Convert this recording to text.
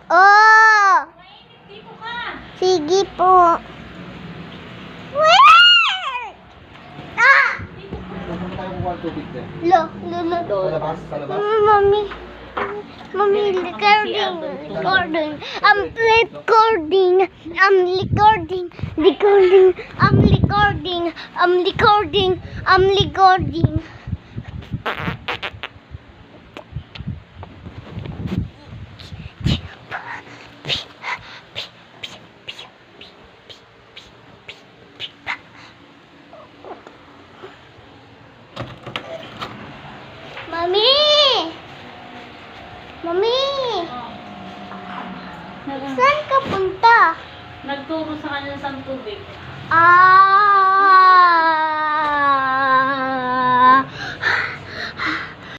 Oh! Dito ka. Sige po. Wait! Ah! Saan tayo kukuha ng tubig din? Lo. Sa labas? Sa labas? Mami. Mami, recording. I'm recording. I'm recording. Mami! Mami! Saan ka punta? Nagturo sa kanila sa tubig. Ah!